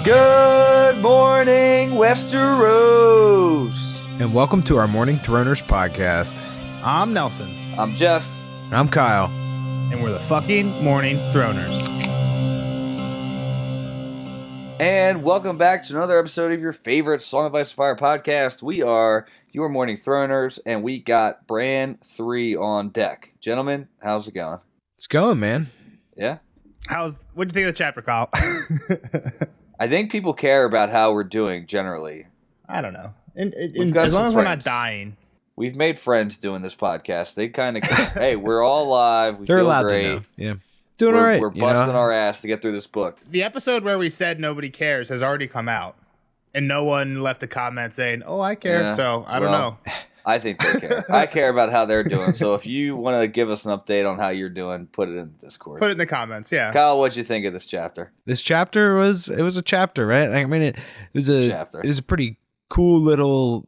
Good morning, Westeros! And welcome to our Morning Throners podcast. I'm Nelson. I'm Jeff. And I'm Kyle. And we're the fucking Morning Throners. And welcome back to another episode of your favorite Song of Ice and Fire podcast. We are your Morning Throners, and we got Bran 3 on deck. Gentlemen, how's it going? It's going, man. Yeah? What do you think of the chapter, Kyle? I think people care about how we're doing generally. I don't know. We've got as long some as we're not friends. dying. We've made friends doing this podcast. They kind of care. Hey, we're all alive. We They're feel allowed great. to know. Yeah. Doing We're, all right. we're busting our ass to get through this book. The episode where we said nobody cares has already come out. And no one left a comment saying, oh, I care. Yeah, So I don't know. I think they care. I care about how they're doing. So if you want to give us an update on how you're doing, put it in the Discord. Put it in the comments. Yeah. Kyle, what'd you think of this chapter? This chapter was a chapter, right? I mean, it was a pretty cool little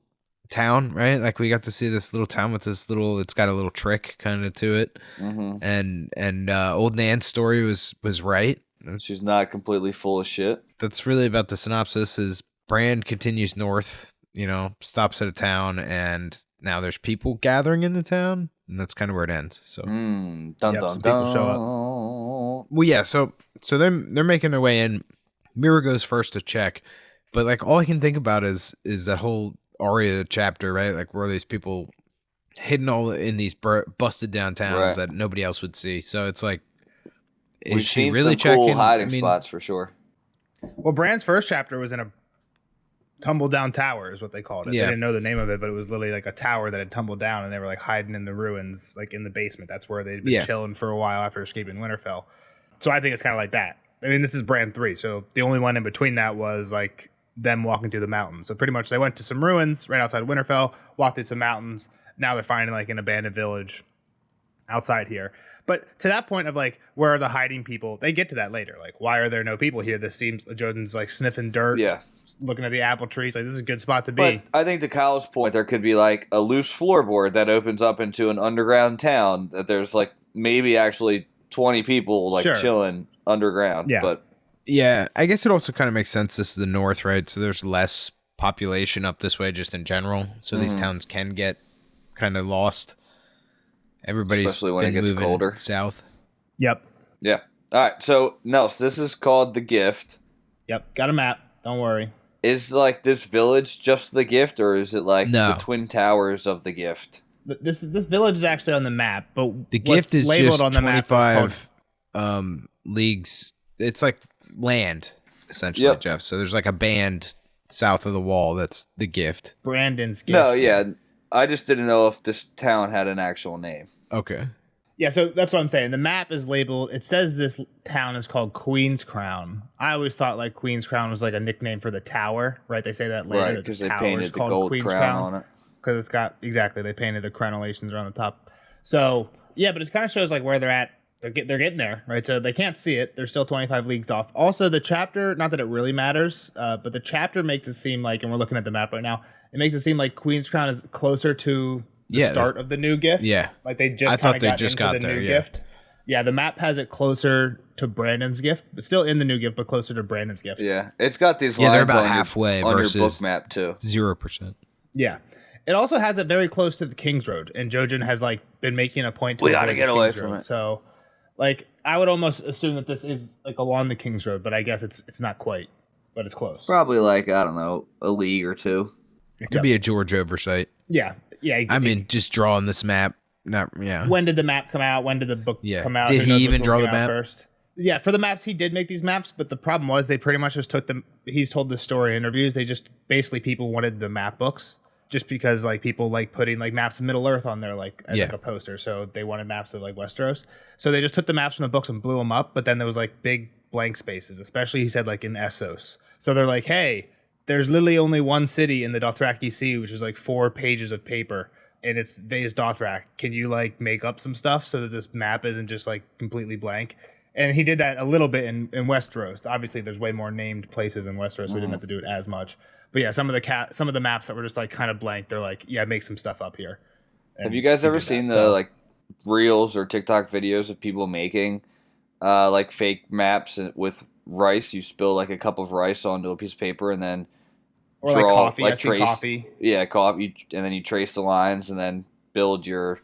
town, right? Like we got to see this little town with this little, it's got a little trick kind of to it. Mm-hmm. And old Nan's story was right. She's not completely full of shit. That's really about the synopsis is Bran continues north, stops at a town, and now there's people gathering in the town, and that's kind of where it ends. So Dun, Yep, dun, some people show up. well, yeah, so they're making their way in. Mira goes first to check, but like all I can think about is that whole Arya chapter, right? Like where these people hidden all in these busted down towns that nobody else would see. So it's like, We've seen really some cool hiding spots for sure. Well, Bran's first chapter was in a tumble down tower is what they called it. Yeah. They didn't know the name of it, but it was literally like a tower that had tumbled down and they were like hiding in the ruins, like in the basement. That's where they'd been chilling for a while after escaping Winterfell. So I think it's kind of like that. I mean, this is Bran 3. So the only one in between that was like them walking through the mountains. So pretty much they went to some ruins right outside Winterfell, walked through some mountains. Now they're finding like an abandoned village outside here. But to that point of like, where are the hiding people? They get to that later. Like, why are there no people here? This seems, Joden's like sniffing dirt, looking at the apple trees. Like, this is a good spot to be. But I think to Kyle's point, there could be like a loose floorboard that opens up into an underground town that there's like maybe actually 20 people like chilling underground. Yeah. But yeah, I guess it also kind of makes sense. This is the north, right? So there's less population up this way just in general. So these towns can get kind of lost. Everybody's especially when it gets colder south. Yep. Yeah. All right. So Nels, this is called the Gift. Yep. Got a map. Don't worry. Is like this village just the Gift, or is it like the Twin Towers of the Gift? This village is actually on the map, but the Gift is labeled just on the 25 leagues. It's like land, essentially, Jeff. So there's like a band south of the wall. That's the Gift. Brandon's Gift. No, yeah. I just didn't know if this town had an actual name. Okay. Yeah, so that's what I'm saying. The map is labeled. It says this town is called Queen's Crown. I always thought like Queen's Crown was like a nickname for the tower, right? They say that later. Right, because they painted the gold Queen's crown on it. Because it's got, exactly, they painted the crenellations around the top. So, yeah, but it kind of shows like where they're at. They're getting there, right? So they can't see it. They're still 25 leagues off. Also, the chapter, not that it really matters, but the chapter makes it seem like, and we're looking at the map right now, it makes it seem like Queen's Crown is closer to the start of the new Gift. Yeah. Like they just I thought they just got the there, new Gift. Yeah, the map has it closer to Brandon's Gift, but still in the new Gift, but closer to Brandon's Gift. Yeah, it's got these lines they're about on, halfway on your versus book map too. 0%. Yeah. It also has it very close to the King's Road, and Jojen has like been making a point to we gotta get away King's from Road. it. So, like, I would almost assume that this is like along the King's Road, but I guess it's not quite, but it's close. Probably like, I don't know, a league or two. It could be a George oversight. Yeah. I mean, just drawing this map. When did the map come out? When did the book come out? Did he even draw the map first? Yeah, for the maps, he did make these maps, but the problem was they pretty much just took them. He's told the story in interviews. They just basically people wanted the map books just because like people like putting like maps of Middle Earth on there like as like a poster. So they wanted maps of like Westeros. So they just took the maps from the books and blew them up. But then there was like big blank spaces, especially he said like in Essos. So they're like, hey, there's literally only one city in the Dothraki Sea, which is like 4 pages of paper. And it's Vase Dothrak. Can you like make up some stuff so that this map isn't just like completely blank? And he did that a little bit in Westeros. Obviously, there's way more named places in Westeros. We didn't have to do it as much. But yeah, some of the maps that were just like kind of blank, they're like, yeah, make some stuff up here. And have you guys ever seen the like reels or TikTok videos of people making like fake maps with rice. You spill like a cup of rice onto a piece of paper, and then Or draw like coffee. like I see trace. coffee. Yeah, coffee, and then you trace the lines, and then build your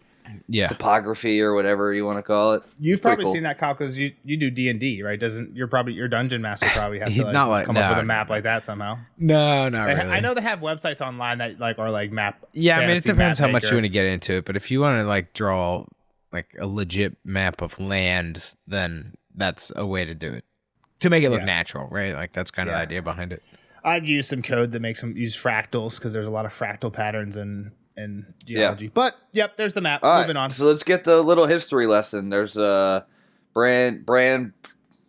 topography or whatever you want to call it. You've probably seen that, Kyle, because you do D&D, right? Doesn't your dungeon master probably has to come up with a map like that somehow? No, not really. I know they have websites online that like are like map. Yeah, I mean it depends how much you want to get into it, but if you want to like draw like a legit map of land, then that's a way to do it to make it look natural, right? Like that's kind of the idea behind it. I'd use some code that makes them use fractals because there's a lot of fractal patterns in geology. But yep, there's the map. Moving on. So let's get the little history lesson. There's Bran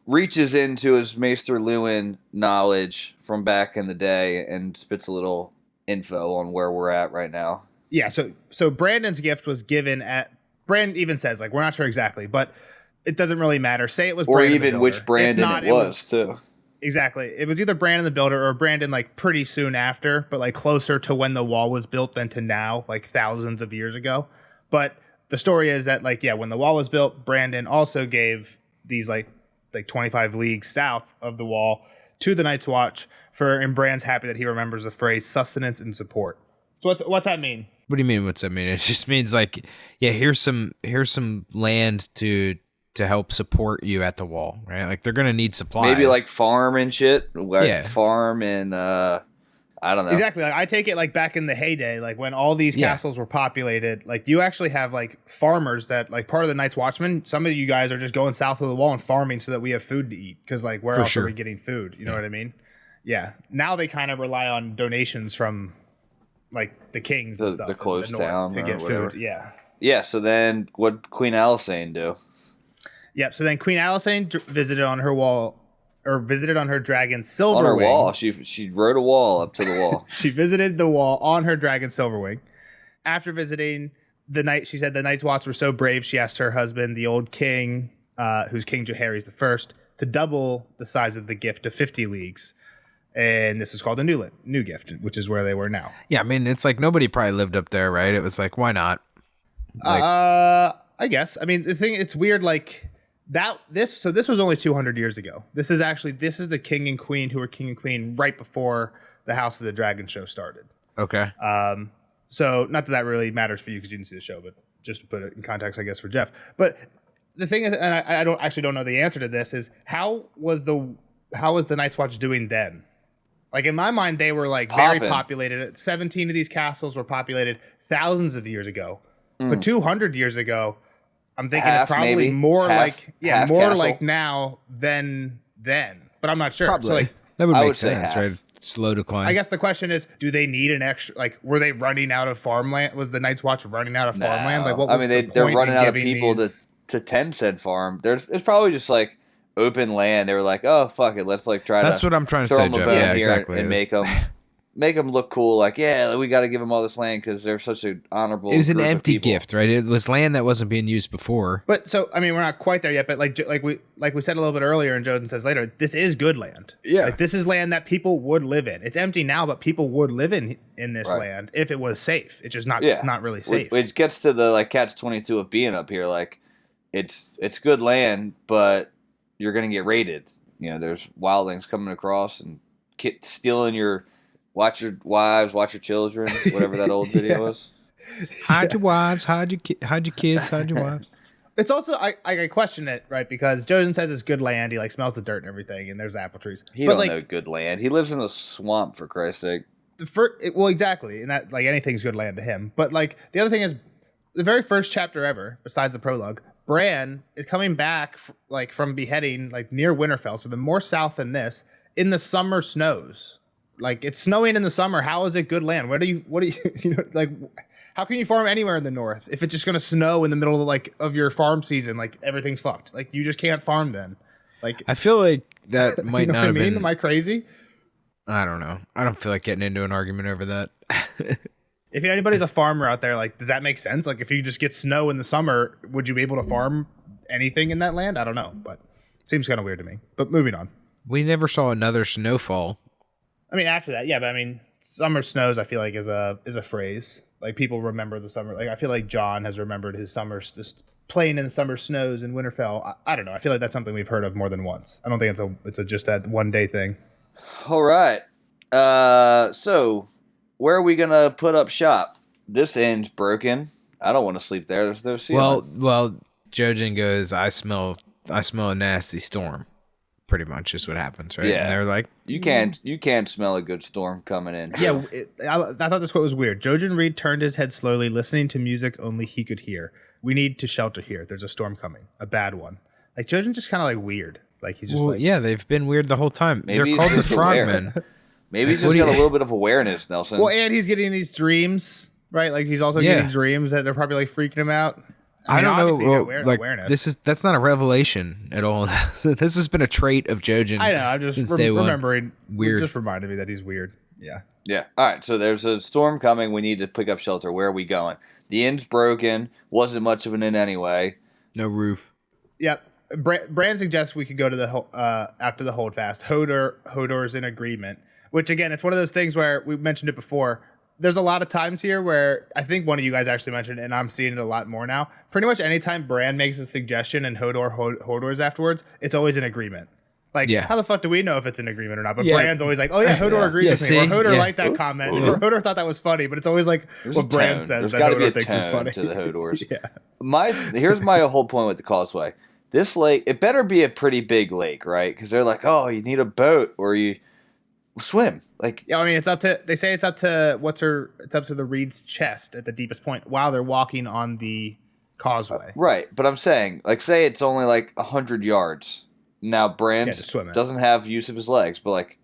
reaches into his Maester Lewin knowledge from back in the day and spits a little info on where we're at right now. Yeah, so Brandon's gift was given at Bran even says like we're not sure exactly, but it doesn't really matter. Say it was or Brandon even which Brandon not, it was too. Exactly. It was either Brandon the Builder or Brandon like pretty soon after, but like closer to when the wall was built than to now, like thousands of years ago. But the story is that like, yeah, when the wall was built, Brandon also gave these like 25 leagues south of the wall to the Night's Watch and Bran's happy that he remembers the phrase sustenance and support. So what's that mean? What do you mean? What's that mean? It just means like, yeah, here's some land to help support you at the wall, right? Like they're gonna need supplies. Maybe like farm and shit. Like farm and I don't know. Exactly. Like I take it like back in the heyday, like when all these castles were populated, like you actually have like farmers that like part of the Night's Watchmen. Some of you guys are just going south of the wall and farming so that we have food to eat. Because like where else are we getting food? You know what I mean? Yeah. Now they kind of rely on donations from like the kings and stuff. The close town to get whatever. food. Yeah. Yeah. So then what Queen Alysanne do? Yep. So then Queen Alysanne visited on her wall, or visited on her dragon Silverwing. On her wall. She rode a wall up to the wall. She visited the wall on her dragon Silverwing. After visiting the night, she said the Night's Watch were so brave. She asked her husband, the old king, who's King Jaehaerys the First, to double the size of the gift to 50 leagues. And this was called a new gift, which is where they were now. Yeah, I mean, it's like nobody probably lived up there, right? It was like, why not? Like, I guess. I mean, the thing, it's weird, like this was only 200 years ago. This is the king and queen who were king and queen right before the House of the Dragon show started. Okay. So not that really matters for you because you didn't see the show, but just to put it in context, I guess, for Jeff. But the thing is, and I don't know the answer to this, is how was the Night's Watch doing then? Like in my mind, they were like very populated. 17 of these castles were populated thousands of years ago. But 200 years ago, I'm thinking it's probably maybe. more half castle. like now than then. But I'm not sure. Probably. So like, that would I make would say sense, half. right? Slow decline. I guess the question is, do they need an extra? Like, were they running out of farmland? Was the Night's Watch running out of farmland? Like, what was they're running out of people to tend said farm. It's probably just like open land. They were like, oh fuck it, let's like try. That's what I'm trying to say, Jeff. Yeah, exactly. And make them look cool. Like, yeah, we got to give them all this land because they're such an honorable. It was an group of empty people. gift, right? It was land that wasn't being used before. But so I mean, we're not quite there yet. But like we said a little bit earlier, and Joden says later, this is good land. Yeah, like this is land that people would live in. It's empty now, but people would live in this land if it was safe. It's just not really safe. Which gets to the like catch-22 of being up here. Like, it's good land, but you're gonna get raided. You know, there's wildlings coming across and stealing your. Watch your wives, watch your children, whatever that old video was. Hide your wives, hide your kids, hide your wives. It's also I question it, right? Because Joden says it's good land. He like smells the dirt and everything, and there's apple trees. He don't know good land. He lives in a swamp, for Christ's sake. Well, exactly, and that like anything's good land to him. But like the other thing is, the very first chapter ever, besides the prologue, Bran is coming back from beheading like near Winterfell, so the more south than this, in the summer snows. Like it's snowing in the summer. How is it good land? What do you like? How can you farm anywhere in the north if it's just going to snow in the middle of your farm season? Like everything's fucked. Like you just can't farm then. Like I feel like that might not have been. Am I crazy? I don't know. I don't feel like getting into an argument over that. If anybody's a farmer out there, like does that make sense? Like if you just get snow in the summer, would you be able to farm anything in that land? I don't know, but it seems kind of weird to me. But moving on. We never saw another snowfall. I mean, after that, yeah, but I mean, summer snows. I feel like is a phrase. Like people remember the summer. Like I feel like John has remembered his summers, this playing in the summer snows in Winterfell. I don't know. I feel like that's something we've heard of more than once. I don't think it's just that one day thing. All right. So where are we gonna put up shop? This inn's broken. I don't want to sleep there. There's no ceiling. Well, Jojin goes, I smell a nasty storm. Pretty much is what happens, right? Yeah. And they're like, you can't smell a good storm coming in. Yeah, I thought this quote was weird. Jojen Reed turned his head slowly, listening to music only he could hear. We need to shelter here. There's a storm coming, a bad one. Like Jojen just kind of like weird. Like he's just yeah, they've been weird the whole time. Maybe they're he's called the just aware. frogmen. Maybe he's just got a little bit of awareness, Nelson. Well, and he's getting these dreams, right? Like he's also getting dreams that they're probably like freaking him out. I don't know. Like awareness. That's not a revelation at all. This has been a trait of Jojen. I know. I'm just since day remembering. Weird. Just reminded me that he's weird. Yeah. Yeah. All right. So there's a storm coming. We need to pick up shelter. Where are we going? The inn's broken. Wasn't much of an inn anyway. No roof. Yep. Bran suggests we could go to the after the holdfast. Hodor's in agreement. Which again, it's one of those things where we mentioned it before. There's a lot of times here where I think one of you guys actually mentioned it, and I'm seeing it a lot more now. Pretty much anytime Bran makes a suggestion and Hodor's afterwards, it's always an agreement. Like, how the fuck do we know if it's an agreement or not? But Bran's always like, oh yeah, Hodor agreed with me. Or Hodor liked that comment. Or Hodor thought that was funny. But it's always like what Bran says that Hodor thinks is funny. To the Hodors. Here's my whole point with the causeway. This lake, it better be a pretty big lake, right? Because they're like, oh, you need a boat or you swim. Like, yeah, I mean, it's up to the Reed's chest at the deepest point while they're walking on the causeway. Right, but I'm saying, like, say it's only like 100 yards. Now Bran doesn't have use of his legs, but like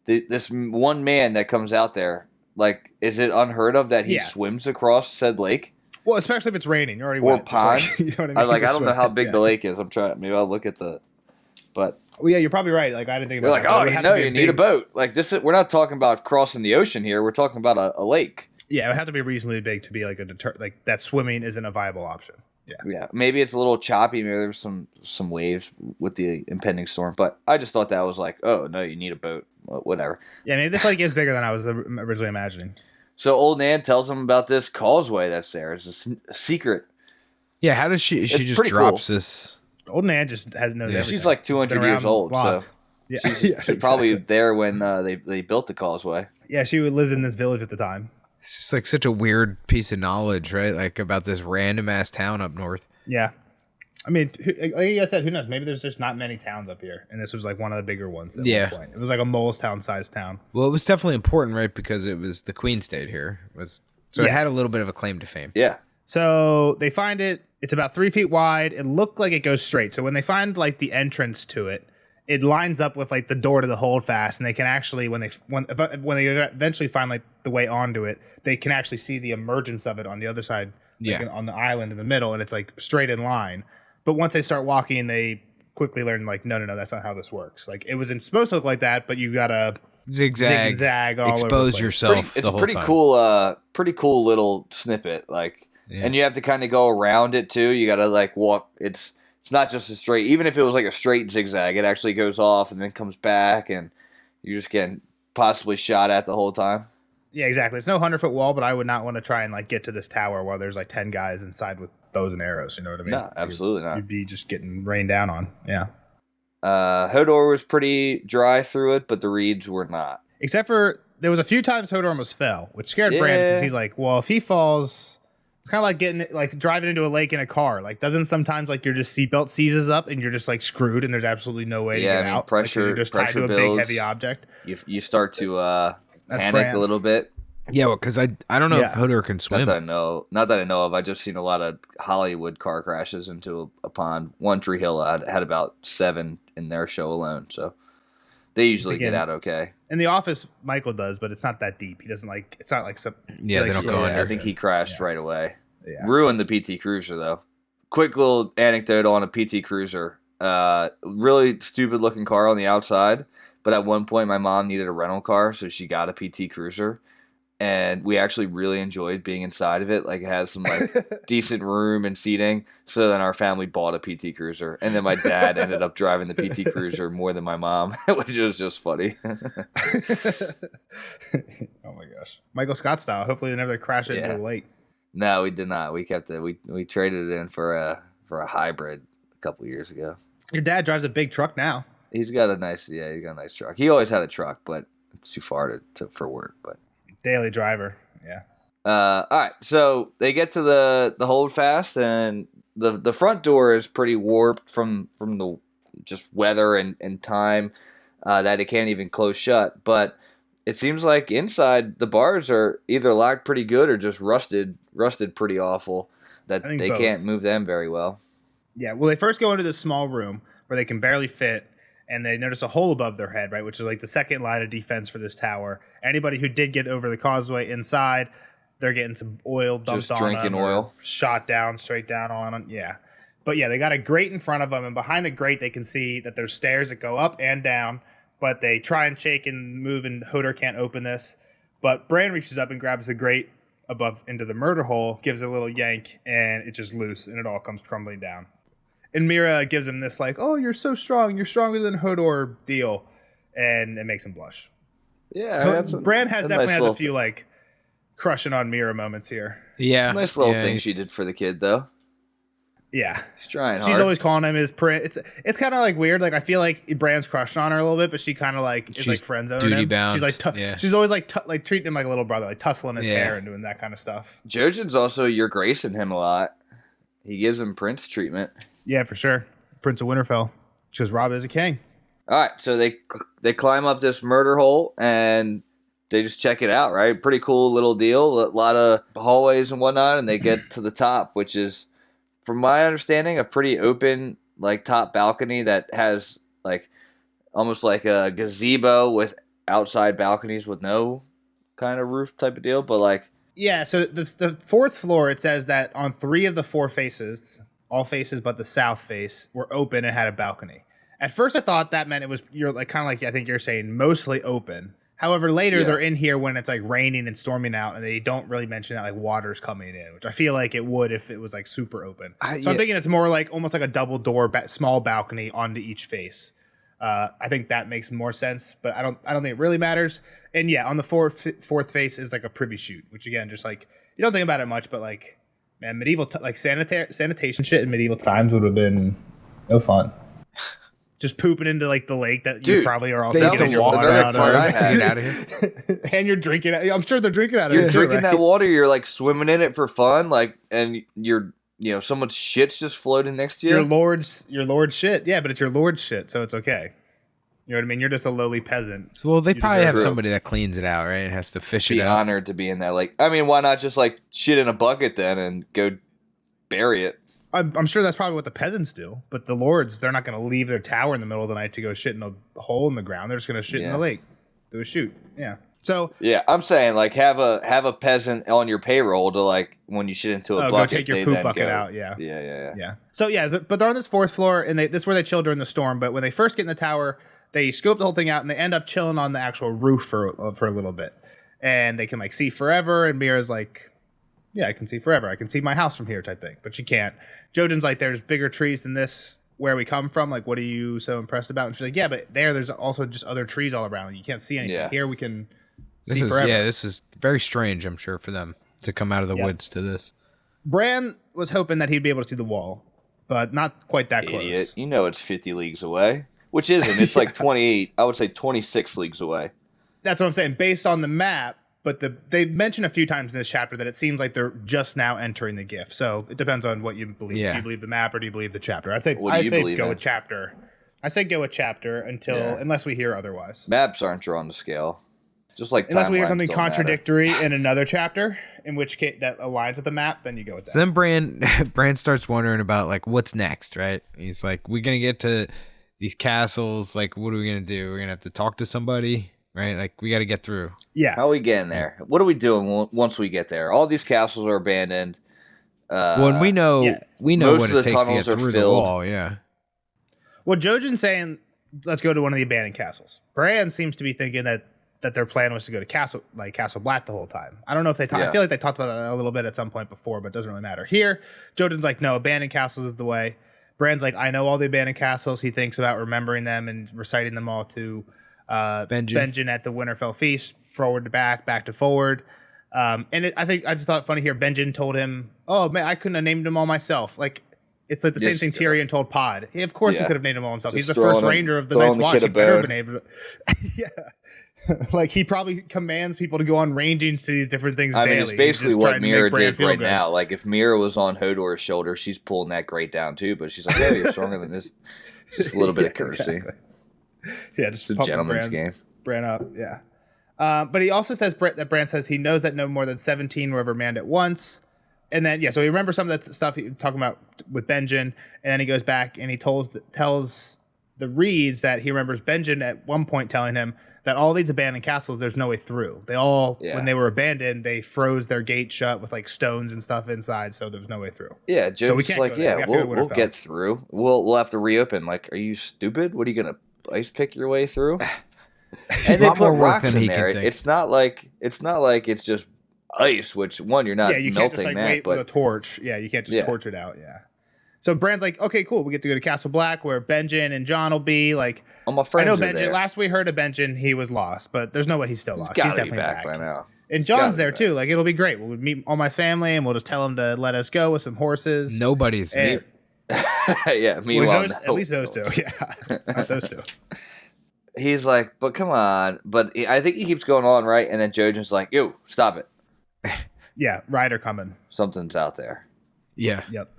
this one man that comes out there, like, is it unheard of that he swims across said lake? Well, especially if it's raining, you're already or wet. pond. Like, you know what I mean? I don't know how big the lake is. I'm trying. Maybe I'll look at the. But well, yeah, you're probably right. Like I didn't think about. They're like, you need a boat. Like this is. We're not talking about crossing the ocean here. We're talking about a lake. Yeah, it would have to be reasonably big to be like like that. Swimming isn't a viable option. Yeah. Yeah. Maybe it's a little choppy. Maybe there's some waves with the impending storm. But I just thought that was like, oh no, you need a boat. Well, whatever. Yeah, maybe this lake is bigger than I was originally imagining. So old Nan tells him about this causeway that's there. It's a secret. Yeah, how does she just drops this? Old Nan just has no. Yeah, she's like 200 years old, so yeah. she's probably there when they built the causeway. Yeah, she lived in this village at the time. It's just like such a weird piece of knowledge, right? Like about this random ass town up north. Yeah. I mean, like you guys said, who knows? Maybe there's just not many towns up here, and this was like one of the bigger ones. At one point. It was like a Molestown-sized town. Well, it was definitely important, right? Because it was the Queen stayed here. It had a little bit of a claim to fame. Yeah. So they find it. It's about 3 feet wide. It looked like it goes straight. So when they find like the entrance to it, it lines up with like the door to the holdfast, and they can actually when they eventually find like the way onto it, they can actually see the emergence of it on the other side, on the island in the middle, and it's like straight in line. But once they start walking, they quickly learn, like, no, that's not how this works. Like, it wasn't supposed to look like that, but you gotta zigzag all expose over yourself. It's pretty cool little snippet. Like, and you have to kind of go around it too. You gotta like walk. It's not just a straight. Even if it was like a straight zigzag, it actually goes off and then comes back, and you're just getting possibly shot at the whole time. Yeah, exactly. It's no 100-foot wall, but I would not want to try and like get to this tower while there's like 10 guys inside with bows and arrows. You know what I mean? No, absolutely not. You'd be just getting rained down on. Yeah. Hodor was pretty dry through it, but the Reeds were not. Except for there was a few times Hodor almost fell, which scared Bran because he's like, well, if he falls, it's kind of like driving into a lake in a car. Like, doesn't sometimes like your just seatbelt seizes up and you're just like screwed and there's absolutely no way to get out. Pressure, you're just tied to a builds. big heavy object. You start to panic Bran. a little bit. Yeah, well, because I don't know if Hodor can swim. Not that I know of. I just seen a lot of Hollywood car crashes into a pond. One Tree Hill had about 7 in their show alone, so they usually get out okay. In The Office, Michael does, but it's not that deep. He doesn't like. It's not like some. Yeah, they don't go under. I think he crashed right away. Yeah. Ruined the PT Cruiser though. Quick little anecdote on a PT Cruiser. Really stupid looking car on the outside, but at one point my mom needed a rental car, so she got a PT Cruiser. And we actually really enjoyed being inside of it. Like, it has some like decent room and seating. So then our family bought a PT Cruiser, and then my dad ended up driving the PT Cruiser more than my mom, which was just funny. Oh my gosh, Michael Scott style. Hopefully, they never crash it into a lake. No, we did not. We kept it. We traded it in for for a hybrid a couple years ago. Your dad drives a big truck now. He's got a nice truck. He always had a truck, but it's too far for work. But daily driver, yeah. All right, so they get to the hold fast, and the front door is pretty warped from the just weather and time that it can't even close shut. But it seems like inside the bars are either locked pretty good or just rusted pretty awful, that they both. can't move them very well. Yeah, well, they first go into this small room where they can barely fit, and they notice a hole above their head, right, which is like the second line of defense for this tower. Anybody who did get over the causeway inside, they're getting some oil dumped just on drinking them, oil, shot down, straight down on them. Yeah, but yeah, they got a grate in front of them, and behind the grate, they can see that there's stairs that go up and down. But they try and shake and move, and Hodor can't open this. But Bran reaches up and grabs the grate above into the murder hole, gives it a little yank, and it's just loose, and it all comes crumbling down. And Mira gives him this like, "Oh, you're so strong. You're stronger than Hodor" deal, and it makes him blush. Yeah, Bran definitely nice has a few like crushing on Mira moments here. Yeah, it's a nice little thing she did for the kid, though. Yeah, she's trying hard. She's always calling him his prince. It's kind of like weird. Like I feel like Bran's crushed on her a little bit, but she kind of like is like friend zoning him. Duty bound. She's like she's always like treating him like a little brother, like tussling his hair and doing that kind of stuff. Jojin's also your gracing him a lot. He gives him prince treatment. Yeah, for sure. Prince of Winterfell. Because Robb is a king. All right, so they climb up this murder hole and they just check it out, right? Pretty cool little deal. A lot of hallways and whatnot, and they get to the top, which is, from my understanding, a pretty open like top balcony that has like almost like a gazebo with outside balconies with no kind of roof type of deal, but like yeah. So the fourth floor, it says that on 3 of the 4 faces, all faces but the south face, were open and had a balcony. At first, I thought that meant it was you're like kind of like I think you're saying mostly open. However, later they're in here when it's like raining and storming out, and they don't really mention that like water's coming in, which I feel like it would if it was like super open. So I'm thinking it's more like almost like a double door, small balcony onto each face. I think that makes more sense, but I don't think it really matters. And yeah, on the fourth face is like a privy chute, which again, just like you don't think about it much, but like man, medieval like sanitation shit in medieval times would have been no fun. Just pooping into like the lake that you probably are also getting your water out of here. And you're drinking it. I'm sure they're drinking out of it. You're drinking that water, you're like swimming in it for fun, like, and you're, someone's shit's just floating next to you. Your lord's shit. Yeah, but it's your lord's shit, so it's okay. You know what I mean? You're just a lowly peasant. So, well, they probably have somebody that cleans it out, right? And has to fish it out. Be honored to be in that lake. I mean, why not just like shit in a bucket then and go bury it? I'm sure that's probably what the peasants do, but the lords, they're not going to leave their tower in the middle of the night to go shit in a hole in the ground. They're just going to shit in the lake. Do a shoot. Yeah. So yeah, I'm saying like have a peasant on your payroll to like when you shit into a bucket, go take your poop bucket out. Yeah. So yeah, but they're on this 4th floor, and this is where they chill during the storm. But when they first get in the tower, they scope the whole thing out, and they end up chilling on the actual roof for a little bit, and they can like see forever. And Mira's like, yeah, I can see forever. I can see my house from here type thing, but she can't. Jojen's like, there's bigger trees than this where we come from. Like, what are you so impressed about? And she's like, yeah, but there's also just other trees all around. You can't see anything. Yeah. Here we can see forever. Yeah, this is very strange, I'm sure, for them to come out of the woods to this. Bran was hoping that he'd be able to see the wall, but not quite that close. Idiot. You know it's 50 leagues away, which isn't. It's like 28, I would say 26 leagues away. That's what I'm saying, based on the map. But they mention a few times in this chapter that it seems like they're just now entering the gift. So it depends on what you believe. Yeah. Do you believe the map or do you believe the chapter? I say go with chapter. I say go with chapter unless we hear otherwise. Maps aren't drawn to scale. Just like unless we hear something contradictory in another chapter, in which case that aligns with the map, then you go with that. So then Bran starts wondering about like what's next, right? He's like, we're gonna get to these castles. Like, what are we gonna do? We're gonna have to talk to somebody. Right, like we got to get through. Yeah, how are we getting there? What are we doing once we get there? All these castles are abandoned. Well, we know what it takes to get through the wall. Yeah. Well, Jojen's saying, let's go to one of the abandoned castles. Bran seems to be thinking that their plan was to go to Castle Black the whole time. I don't know if they talked. I feel like they talked about that a little bit at some point before, but it doesn't really matter. Here, Jojen's like, no, abandoned castles is the way. Bran's like, I know all the abandoned castles. He thinks about remembering them and reciting them all to Benjen at the Winterfell feast, forward to back to forward. I just thought funny here, Benjen told him, oh man, I couldn't have named them all myself. Like, It's like the same thing Tyrion told Pod. Of course he could have named him all himself. He's the first ranger of the Night's Watch. He better have been able to. Yeah. Like, he probably commands people to go on ranging to these different things daily. I mean, it's basically what Mira did right now. Like, if Mira was on Hodor's shoulder, she's pulling that grate down too, but she's like, oh, you're stronger than this. Just a little bit of courtesy. Exactly. Yeah, just it's a gentleman's game. Bran up, yeah. But he also says that Bran says he knows that no more than 17 were ever manned at once. And then, so he remembers some of that stuff he was talking about with Benjen, and then he goes back and he tells the Reeds that he remembers Benjen at one point telling him that all these abandoned castles, there's no way through. They all, when they were abandoned, they froze their gate shut with like stones and stuff inside, so there's no way through. Yeah, Joe's so like, we'll get through. We'll have to reopen. Like, are you stupid? What are you gonna ice pick your way through? And they put rocks in there. It's not like it's just ice. Which one you're not you melting can't just, that, wait but with a torch. Yeah, you can't just torch it out. Yeah. So Bran's like, okay, cool. We get to go to Castle Black where Benjen and John will be. Like, all my friends I know are Benjen. there. Last we heard of Benjen, he was lost, but there's no way he's still lost. He's definitely back by now. And John's there too. Like, it'll be great. We'll meet all my family, and we'll just tell them to let us go with some horses. Nobody's here. Yeah, meanwhile, at least those two. Yeah, not those two. He's like, but come on. But I think he keeps going on, right? And then Jojen's like, yo, stop it. Yeah, Ryder coming. Something's out there. Yeah. Yep.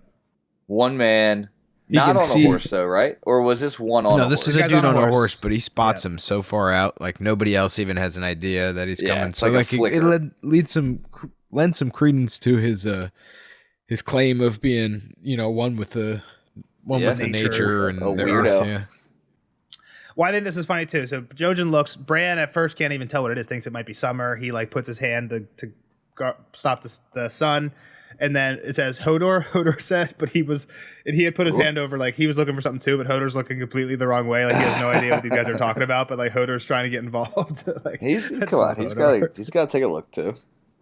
One man. Not on a horse, though, right? Or was this one on a horse? No, this is a dude on a horse, but he spots him so far out, like nobody else even has an idea that he's coming. So like it lends some credence to his claim of being, one with the nature and the earth. Yeah. Well, I think this is funny too. So Jojen looks. Bran at first can't even tell what it is. Thinks it might be summer. He like puts his hand to stop the sun. And then it says Hodor said, but he had put his hand over, like he was looking for something too, but Hodor's looking completely the wrong way. Like, he has no idea what these guys are talking about, but like Hodor's trying to get involved. Like, he's got to take a look too.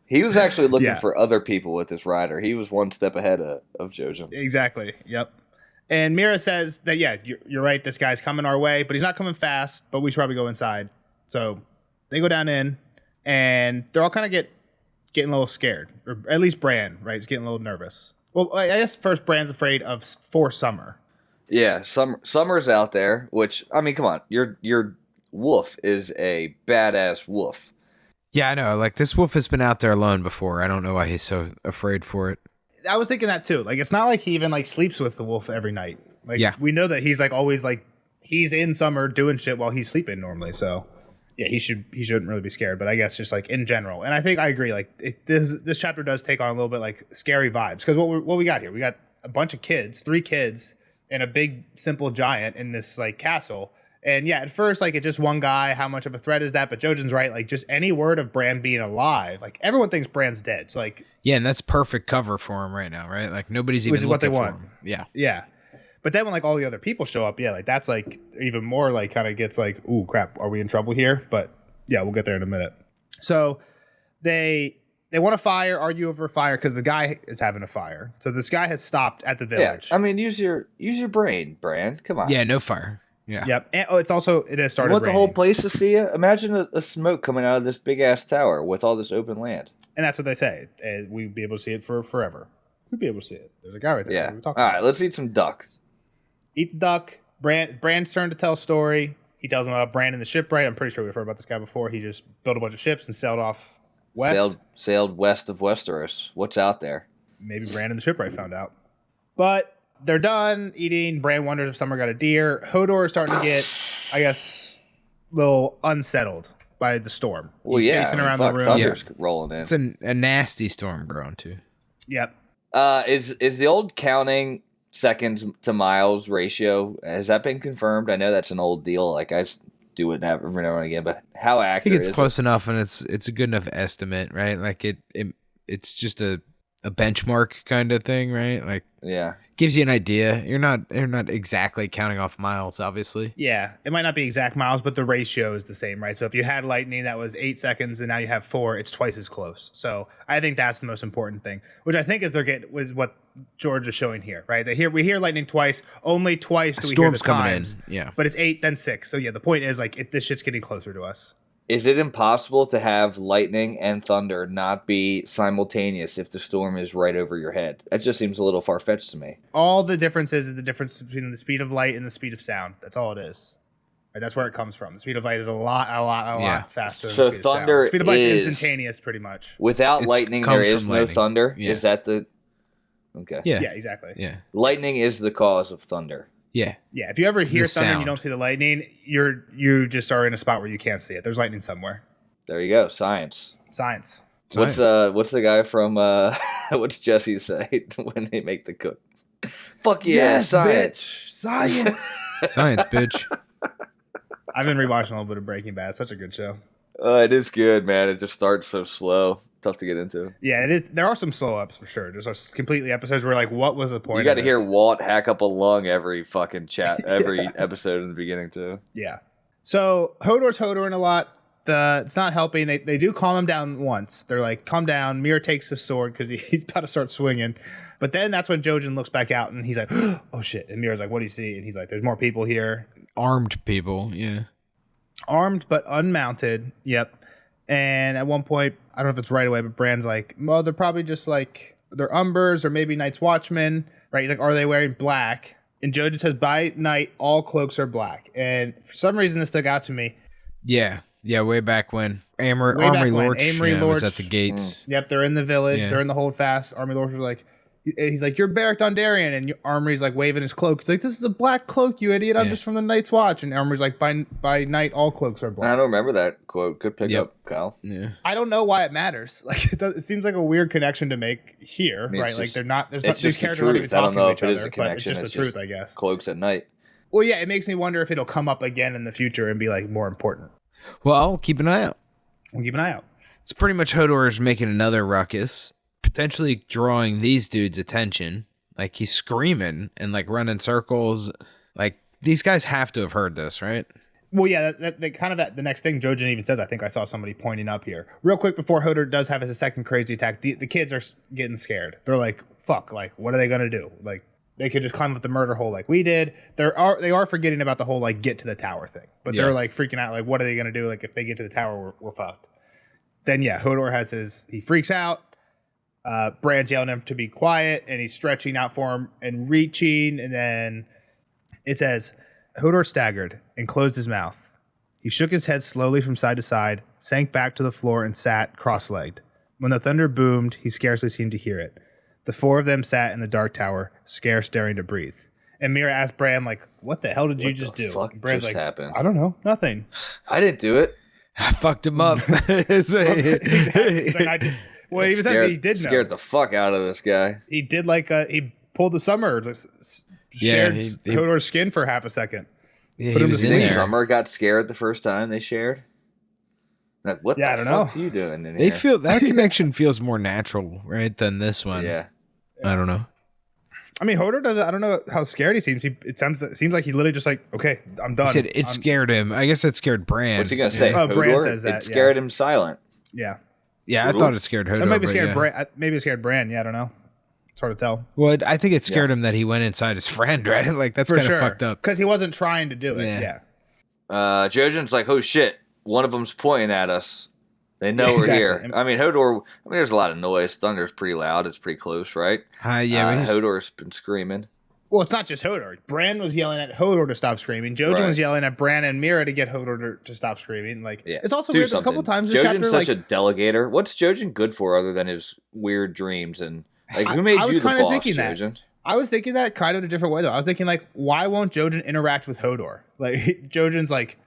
He was actually looking for other people with this rider. He was one step ahead of Jojen. Exactly. Yep. And Mira says that, you're right. This guy's coming our way, but he's not coming fast, but we should probably go inside. So they go down in, and they're all kind of getting a little scared, or at least Bran, right? He's getting a little nervous. Well, I guess first Bran's afraid for Summer. Yeah, Summer's out there, which, I mean, come on. Your wolf is a badass wolf. Yeah, I know. Like, this wolf has been out there alone before. I don't know why he's so afraid for it. I was thinking that too. Like, it's not like he even like sleeps with the wolf every night. Like, we know that he's like always like he's in Summer doing shit while he's sleeping normally. So yeah, he shouldn't really be scared. But I guess just like in general, and I think I agree. Like, this chapter does take on a little bit like scary vibes, because what we got here, we got a bunch of kids, 3 kids, and a big simple giant in this like castle. And yeah, at first, like, it's just one guy. How much of a threat is that? But Jojen's right. Like, just any word of Bran being alive, like, everyone thinks Bran's dead. So, like, yeah, and that's perfect cover for him right now, right? Like, nobody's even looking for him. Yeah, yeah. But then when like all the other people show up, like, that's like even more like kind of gets like, ooh, crap, are we in trouble here? But yeah, we'll get there in a minute. So they want to argue over fire because the guy is having a fire. So this guy has stopped at the village. Yeah, I mean, use your brain, Bran. Come on. Yeah, no fire. Yeah. Yep. And it has started. You want raining. the whole place to see you? Imagine a smoke coming out of this big ass tower with all this open land. And that's what they say. We'd be able to see it for forever. We'd be able to see it. There's a guy right there. Yeah. All right. Let's eat some duck. Eat the duck. Bran's turn to tell a story. He tells him about Bran and the shipwright. I'm pretty sure we've heard about this guy before. He just built a bunch of ships and sailed off west. Sailed west of Westeros. What's out there? Maybe Bran and the shipwright found out. But they're done eating. Bran wonders if Summer got a deer. Hodor is starting to get, I guess, a little unsettled by the storm. He's pacing around the room. Thunder's rolling in. It's a nasty storm growing too. Yep. Is the old counting seconds to miles ratio, has that been confirmed? I know that's an old deal. Like, I do it every now and again, but how accurate? I think it's close enough, and it's a good enough estimate, right? Like it's just a benchmark kind of thing, right? Like, yeah, gives you an idea. You're not exactly counting off miles, obviously. Yeah, it might not be exact miles, but the ratio is the same, right? So if you had lightning that was 8 seconds and now you have 4, it's twice as close. So I think that's the most important thing, which I think is was what George is showing here, right? We hear lightning twice, only twice do we hear the storm's coming times, in, yeah. But it's 8 then 6. So yeah, the point is like this shit's getting closer to us. Is it impossible to have lightning and thunder not be simultaneous if the storm is right over your head? That just seems a little far-fetched to me. All the difference is the difference between the speed of light and the speed of sound. That's all it is. Right, that's where it comes from. The speed of light is a lot faster than So the speed thunder of sound. Speed of light is is instantaneous, pretty much. Without lightning, there is no thunder? Yeah. Is that the... Okay. Yeah. Yeah, exactly. Yeah. Lightning is the cause of thunder. Yeah. Yeah, if you ever hear the thunder and you sound. don't see the lightning, you just are in a spot where you can't see it. There's lightning somewhere. There you go. Science. Science. What's the guy from what's Jesse say when they make the cook? Fuck yeah, science. Bitch. Science. Science, bitch. I've been rewatching a little bit of Breaking Bad. Such a good show. It is good, man. It just starts so slow. Tough to get into. Yeah, it is. There are some slow ups for sure. There's completely episodes where like, what was the point? You got to of hear this? Walt hack up a lung every fucking every episode in the beginning too. Yeah. So Hodor's Hodoring a lot. It's not helping. They do calm him down once. They're like, calm down. Mira takes his sword because he's about to start swinging. But then that's when Jojen looks back out and he's like, oh shit. And Mira's like, what do you see? And he's like, there's more people here. Armed people, yeah. Armed but unmounted. Yep. And at one point, I don't know if it's right away, but Bran's like, well, they're probably just like, they're Umbers or maybe Night's Watchmen. Right? He's like, are they wearing black? And Jojen says, by night, all cloaks are black. And for some reason, this stuck out to me. Yeah. Yeah, way back when Armory Lorch was at the gates. Yep, they're in the village. Yeah. They're in the holdfast. Armory Lorch was like, he's like, you're Beric Dondarrion. And Armory's like waving his cloak. He's like, this is a black cloak, you idiot. I'm just from the Night's Watch. And Armory's like, by night, all cloaks are black. I don't remember that quote. Good pick up, Kyle. Yeah. I don't know why it matters. Like, it seems like a weird connection to make here, right? Like, they're not, there's not, these characters aren't even talking to each other, but it's just the truth, I guess. Cloaks at night. Well, yeah, it makes me wonder if it'll come up again in the future and be like more important. Well, I'll keep an eye out. We'll keep an eye out. It's pretty much Hodor's making another ruckus, potentially drawing these dudes' attention. Like, he's screaming and, like, running circles. Like, these guys have to have heard this, right? Well, yeah, that kind of the next thing Jojen even says, I think I saw somebody pointing up here. Real quick, before Hodor does have his second crazy attack, the kids are getting scared. They're like, fuck, like, what are they going to do? Like, they could just climb up the murder hole like we did. They are forgetting about the whole, like, get to the tower thing. But they're, like, freaking out, like, what are they going to do? Like, if they get to the tower, we're fucked. Then, yeah, Hodor has he freaks out. Bran's yelling at him to be quiet, and he's stretching out for him and reaching. And then it says, Hodor staggered and closed his mouth. He shook his head slowly from side to side, sank back to the floor, and sat cross-legged. When the thunder boomed, he scarcely seemed to hear it. The four of them sat in the dark tower, scarce daring to breathe. And Mira asked Bran, like, what the hell did you just do? Fuck Bran's just like, happened? I don't know, nothing. I didn't do it. I fucked him up. He's like, I did. Well, he he did know. Scared the fuck out of this guy. He did he pulled the Summer, shared Hodor's skin for half a second. Yeah, Put him he to was in sleep. there. Summer got scared the first time they shared. Like, what Yeah, I the don't fuck know. are you doing in They here? feel that connection feels more natural, right, than this one. Yeah. I don't know. I mean, Hodor does. I don't know how scared he seems. It seems like he literally just like, okay, I'm done. He said it scared him. I guess it scared Bran. What's he gonna say? Oh, Bran Hodor? says that, It scared him silent. Yeah, Yeah, I thought it scared Hodor. that might be but scared. yeah. Bran. Maybe it scared Bran. Yeah, I don't know. It's hard to tell. Well, I think it scared him that he went inside his friend, right? Like, that's kind of fucked up. Because he wasn't trying to do it. Yeah. Yeah. Jojen's like, oh shit, one of them's pointing at us. They know Exactly. we're here. I mean, Hodor. There's a lot of noise. Thunder's pretty loud. It's pretty close, right? Yeah, but Hodor's been screaming. Well, it's not just Hodor. Bran was yelling at Hodor to stop screaming. Jojen was yelling at Bran and Mira to get Hodor to stop screaming. Like, it's also weird. There's a couple times in this chapter, Jojen's such a delegator. What's Jojen good for other than his weird dreams and like who made I was you the kinda boss, thinking that. Jojen? I was thinking that kind of a different way though. I was thinking like, why won't Jojen interact with Hodor? Like, Jojen's like,